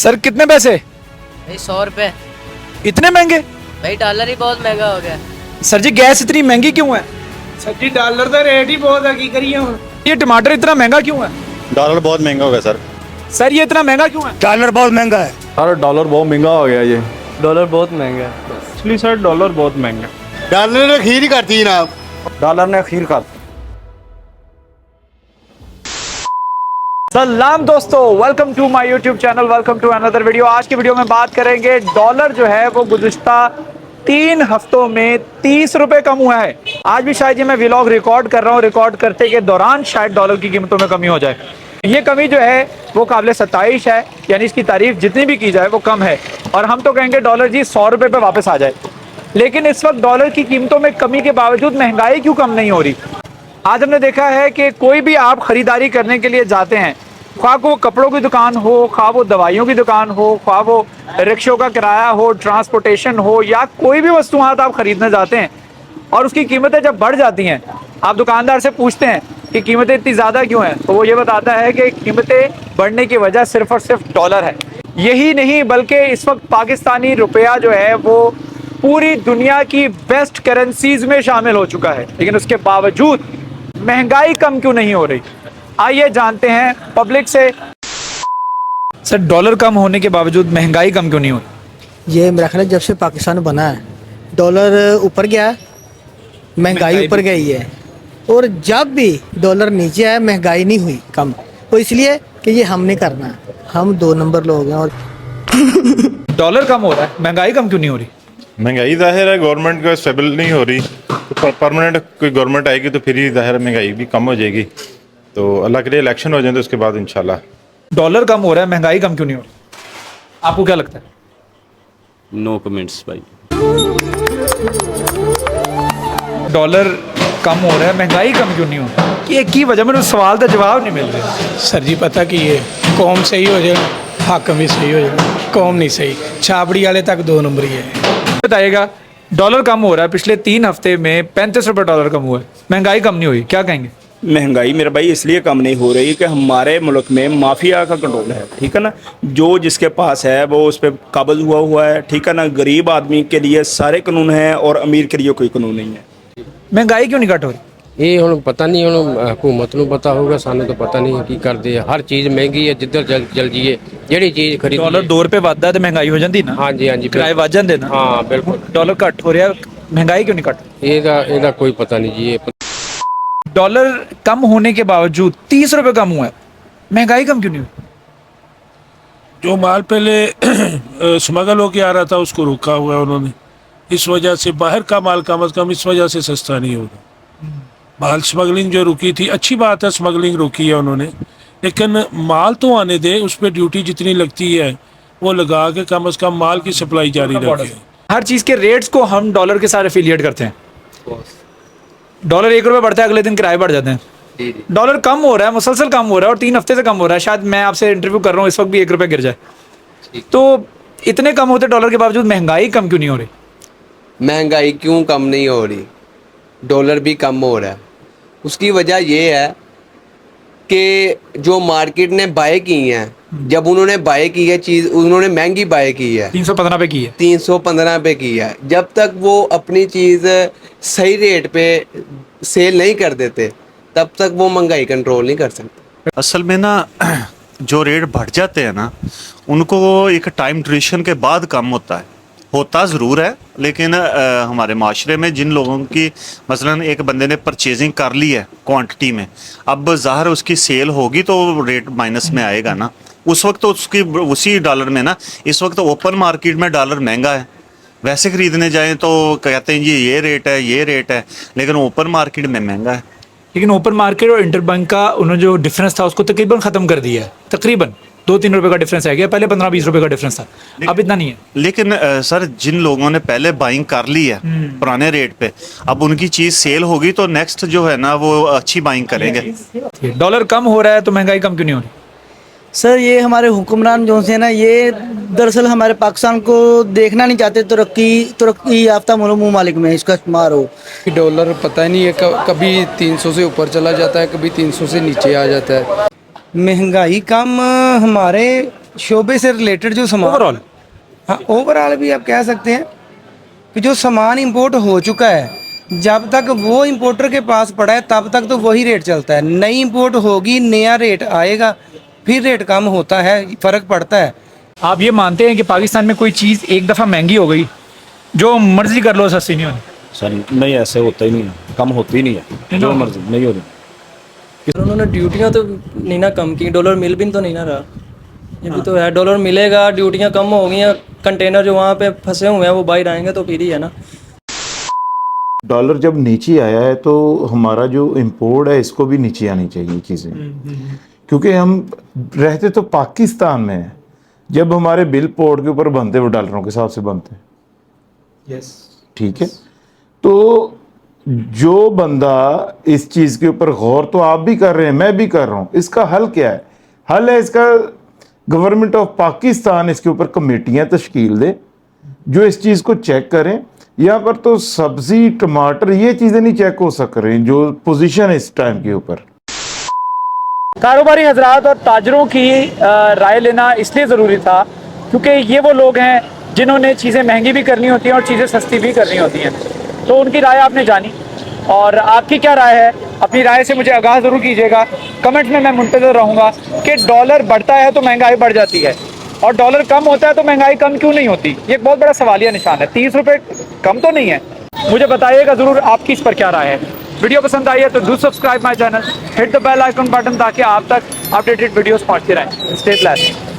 Sir कितने पैसे? भाई 100 रुपए। इतने महंगे? भाई डॉलर ही बहुत महंगा हो गया। सर जी गैस इतनी महंगी क्यों है? सर जी डॉलर का रेट ही बहुत है, की करिए हुण। ये टमाटर इतना महंगा क्यों है? डॉलर बहुत महंगा हो गया सर। सर ये इतना महंगा क्यों है? डॉलर बहुत महंगा है। सर डॉलर बहुत महंगा हो गया ये। डॉलर बहुत महंगा है इसलिए सर डॉलर बहुत महंगा। डॉलर ने खीर करती जनाब। डॉलर ने खीर कर। सलाम दोस्तों, welcome to my YouTube channel, welcome to another video. आज की वीडियो में बात करेंगे डॉलर जो है वो गुज़िश्ता 3 हफ्तों में 30 रुपए कम हुआ है। आज भी शायद ये मैं व्लॉग रिकॉर्ड कर रहा हूँ, रिकॉर्ड करते के दौरान शायद डॉलर की कीमतों में कमी हो जाए। ये कमी जो है वो काबिल सताइश है, यानी इसकी तारीफ जितनी भी की जाए वो कम है। और हम तो कहेंगे डॉलर जी 100 रुपये पे वापस आ जाए। लेकिन इस वक्त डॉलर की कीमतों में कमी के बावजूद महंगाई क्यों कम नहीं हो रही? आज हमने देखा है कि कोई भी आप खरीदारी करने के लिए जाते हैं, ख्वाह वो कपड़ों की दुकान हो, ख्वाह वो दवाइयों की दुकान हो, ख्वाह वो रिक्शों का किराया हो, ट्रांसपोर्टेशन हो, या कोई भी वस्तुआत आप खरीदने जाते हैं और उसकी कीमतें जब बढ़ जाती हैं, आप दुकानदार से पूछते हैं कि कीमतें इतनी ज़्यादा क्यों हैं, तो वो ये बताता है कि कीमतें बढ़ने की वजह सिर्फ और सिर्फ डॉलर है। यही नहीं बल्कि इस वक्त पाकिस्तानी रुपया जो है वो पूरी दुनिया की बेस्ट करेंसीज में शामिल हो चुका है। लेकिन उसके बावजूद महंगाई कम क्यों नहीं हो रही? आइए जानते हैं पब्लिक से। सर डॉलर कम होने के बावजूद महंगाई कम क्यों नहीं हो रही? ये मेरा ख्याल है जब से पाकिस्तान बना है डॉलर ऊपर गया है, महंगाई ऊपर गई है। और जब भी डॉलर नीचे आया महंगाई नहीं हुई कम। तो इसलिए कि ये हमने करना है, हम 2 नंबर लोग हैं। और डॉलर कम हो रहा है, महंगाई कम क्यों नहीं हो रही? महंगाई जाहिर है गवर्नमेंट को स्टेबल नहीं हो रही, तो परमानेंट कोई गवर्नमेंट आएगी तो फिर ही जाहिर है महंगाई भी कम हो जाएगी। तो अल्लाह के लिए इलेक्शन हो जाए तो उसके बाद इंशाल्लाह। डॉलर कम हो रहा है, महंगाई कम क्यों नहीं हो रही? आपको क्या लगता है? नो कमेंट्स भाई। डॉलर कम हो रहा है, महंगाई कम क्यों नहीं हो रही? एक ही वजह, मेरे सवाल का जवाब नहीं मिल रहा। सर जी पता की है, कौम सही हो जाए हाकम भी सही हो जाए, कौम नहीं सही, छाबड़ी वाले तक 2 नंबर ही है। बताइएगा, डॉलर कम हो रहा है, पिछले 3 हफ्ते में 35 रुपये डॉलर कम हुआ है, महंगाई कम नहीं हुई, क्या कहेंगे? महंगाई मेरे भाई इसलिए कम नहीं हो रही कि हमारे मुल्क में माफिया का कंट्रोल है, ठीक है ना। जो जिसके पास है वो उस पर काबज हुआ है, ठीक है ना। गरीब आदमी के लिए सारे कानून हैं और अमीर के लिए कोई कानून नहीं है। महंगाई क्यों नहीं घट हो रही? ਇਹ ਹੁਣ ਪਤਾ ਨਹੀਂ, ਹੁਣ ਹਕੂਮਤ ਨੂੰ ਪਤਾ ਹੋਊਗਾ, ਸਾਨੂੰ ਤਾਂ ਪਤਾ ਨਹੀਂ ਕੀ ਕਰਦੇ ਆ। ਹਰ ਚੀਜ਼ ਮਹਿੰਗੀ ਹੈ, ਜਿੱਧਰ ਚਲ ਜੀਏ ਜਿਹੜੀ ਚੀਜ਼ ਖਰੀਦੀ। ਡਾਲਰ 2 ਰੁਪਏ ਵੱਧਦਾ ਤੇ ਮਹਿੰਗਾਈ ਹੋ ਜਾਂਦੀ ਨਾ। ਹਾਂਜੀ ਹਾਂਜੀ ਕਿਰਾਏ ਵੱਧ ਜਾਂਦੇ ਨਾ। ਹਾਂ ਬਿਲਕੁਲ। ਡਾਲਰ ਘੱਟ ਹੋ ਰਿਹਾ, महंगाई क्यों नहीं घट? ਇਹਦਾ ਕੋਈ ਪਤਾ ਨਹੀਂ ਜੀ। ਇਹ डॉलर कम होने के बावजूद 30 रुपए कम हुआ है, महंगाई कम क्यों नहीं हुई? जो माल पहले स्मगल होके आ रहा था उसको रोका हुआ है उन्होंने। इस वजह से बाहर का माल कम अज़ कम इस वजह से सस्ता नहीं होगा। माल स्मगलिंग जो रुकी थी, अच्छी बात है स्मगलिंग रोकी है उन्होंने, लेकिन माल तो आने दे, उस पर ड्यूटी जितनी लगती है वो लगा के कम अज़ कम माल की सप्लाई जारी रखे। हर चीज़ के रेट्स को हम डॉलर के साथ एफिलिएट करते हैं। डॉलर 1 रुपये बढ़ता है, अगले दिन किराए बढ़ जाते हैं। डॉलर कम हो रहा है, मुसलसल कम हो रहा है और 3 हफ्ते से कम हो रहा है। शायद मैं आपसे इंटरव्यू कर रहा हूँ, इस वक्त भी 1 रुपये गिर जाए। तो इतने कम होते डॉलर के बावजूद महंगाई कम क्यों नहीं हो रही? महंगाई क्यों कम नहीं हो रही? डॉलर भी कम हो रहा है। उसकी वजह ये है कि जो मार्केट ने बाय की है, जब उन्होंने बाय की है चीज़, उन्होंने महंगी बाय की है, 315 पे की है, 315 पे की है। जब तक वो अपनी चीज़ सही रेट पे सेल नहीं कर देते तब तक वो महंगाई कंट्रोल नहीं कर सकते। असल में ना जो रेट बढ़ जाते हैं ना, उनको एक टाइम ड्यूरेशन के बाद कम होता ज़रूर है। लेकिन हमारे माशरे में जिन लोगों की मसलन एक बंदे ने परचेजिंग कर ली है क्वांटिटी में, अब ज़ाहिर उसकी सेल होगी तो रेट माइनस में आएगा ना। उस वक्त तो उसकी उसी डॉलर में ना, इस वक्त ओपन मार्केट में डॉलर महंगा है, वैसे ख़रीदने जाएँ तो कहते हैं जी ये रेट है, ये रेट है, लेकिन ओपन मार्केट में महंगा है। लेकिन ओपन मार्केट और इंटरबैंक का उन्होंने जो डिफरेंस था उसको तकरीबन ख़त्म कर दिया है। तकरीबन 2-3 रुपए का डिफरेंस है गया, पहले 15-20 रुपए का डिफरेंस था, अब इतना नहीं है। लेकिन सर जिन लोगों ने पहले बाइंग कर ली है पुराने रेट पे, अब उनकी चीज़ सेल होगी तो नेक्स्ट जो है ना वो अच्छी बाइंग करेंगे। डॉलर कम हो रहा है तो महंगाई कम क्यों नहीं हो रही? सर ये हमारे हुक्मरान जो से ना, ये दरअसल हमारे पाकिस्तान को देखना नहीं चाहते तरक्की याफ्ता ममालिक में इसका शुमार हो। डॉलर पता नहीं है, कभी 300 से ऊपर चला जाता है, कभी 300 से नीचे आ जाता है। महंगाई कम हमारे शोबे से रिलेटेड जो सामान ओवरऑल हाँ ओवरऑल भी आप कह सकते हैं कि जो सामान इंपोर्ट हो चुका है जब तक वो इंपोर्टर के पास पड़ा है तब तक तो वही रेट चलता है। नई इंपोर्ट होगी, नया रेट आएगा, फिर रेट कम होता है, फ़र्क पड़ता है। आप ये मानते हैं कि पाकिस्तान में कोई चीज़ एक दफ़ा महंगी हो गई, जो मर्जी कर लो सस्ती नहीं होनी? सर नहीं, ऐसे होता ही नहीं है, कम होती ही नहीं है, जो मर्जी नहीं होती। उन्होंने ड्यूटियाँ तो नहीं ना कम की, डॉलर मिल भी तो नहीं ना रहा। ये भी तो है, डॉलर मिलेगा, ड्यूटियाँ कम हो गई हैं, कंटेनर जो वहाँ पे फंसे हुए हैं वो बाहर आएंगे तो फिर ही है ना। डॉलर जब नीचे आया है तो हमारा जो इम्पोर्ट है इसको भी नीचे आनी चाहिए चीज़ें, क्योंकि हम रहते तो पाकिस्तान में हैं। जब हमारे बिल पोर्ट के ऊपर बनते वो डॉलरों के हिसाब से बनते हैं। यस, ठीक है, तो जो बंदा इस चीज़ के ऊपर गौर तो आप भी कर रहे हैं, मैं भी कर रहा हूँ, इसका हल क्या है? हल है इसका गवर्नमेंट ऑफ पाकिस्तान इसके ऊपर कमेटियाँ तश्कील दे जो इस चीज़ को चेक करें। यहाँ पर तो सब्जी, टमाटर, ये चीज़ें नहीं चेक हो सक रही जो पोजीशन है इस टाइम के ऊपर। कारोबारी हजरात और ताजरों की राय लेना इसलिए ज़रूरी था क्योंकि ये वो लोग हैं जिन्होंने चीज़ें महंगी भी करनी होती हैं और चीज़ें सस्ती भी करनी होती हैं। तो उनकी राय आपने जानी, और आपकी क्या राय है? अपनी राय से मुझे आगाह ज़रूर कीजिएगा। कमेंट्स में मैं मुंतज़र रहूँगा कि डॉलर बढ़ता है तो महंगाई बढ़ जाती है और डॉलर कम होता है तो महंगाई कम क्यों नहीं होती? ये एक बहुत बड़ा सवालिया निशान है। 30 रुपये कम तो नहीं है। मुझे बताइएगा ज़रूर आपकी इस पर क्या राय है। वीडियो पसंद आई है तो do subscribe my channel, hit the bell icon button ताकि आप तक अपडेटेड वीडियोस पहुंचती रहें। Stay blessed.